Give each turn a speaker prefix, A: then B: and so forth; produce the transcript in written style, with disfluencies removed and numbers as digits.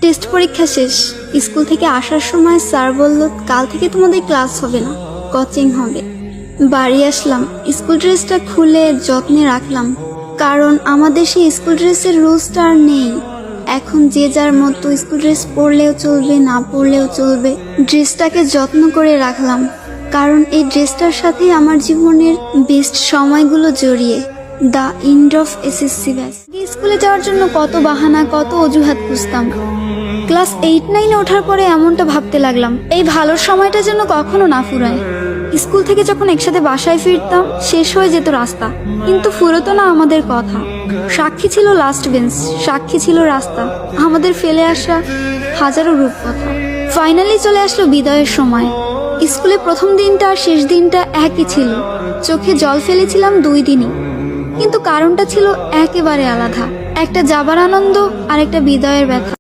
A: Test পরীক্ষা শেষ। School থেকে আসার সময় স্যার বলল, কাল থেকে তোমাদের ক্লাস হবে না, কোচিং হবে। বাড়ি আসলাম, স্কুল ড্রেসটা খুলে যত্নে রাখলাম, কারণ আমাদের সেই স্কুল ড্রেসের রুলসটা আর নেই। এখন যে যার মতো স্কুল ড্রেস পরলেও চলবে, না পরলেও চলবে। ড্রেসটাকে যত্ন করে রাখলাম, কারণ এই ড্রেসটার সাথেই আমার জীবনের বেস্ট সময়গুলো জড়িয়ে। The end of SSC batch. স্কুলে যাওয়ার জন্য কত বাহানা, কত অজুহাত খুঁজতাম। ক্লাস 8-9 ওঠার পরে এমনটা ভাবতে লাগলাম, এই ভালোর সময়টা যেন কখনো না ফুরায়। স্কুল থেকে যখন একসাথে বাসায় ফিরতাম, শেষ হয়ে যেত রাস্তা, কিন্তু ফুরতো না আমাদের কথা। সাক্ষী ছিল লাস্ট বেঞ্চ, সাক্ষী ছিল রাস্তা, আমাদের ফেলে আসা হাজারো রূপকথা। ফাইনালি চলে আসলো বিদায়ের সময়। স্কুলে প্রথম দিনটা আর শেষ দিনটা একই ছিল। চোখে জল ফেলেছিলাম 2 দিনই, কিন্তু কারণটা ছিল একেবারে আলাদা। একটা যাবার আনন্দ আর একটা বিদায়ের ব্যথা।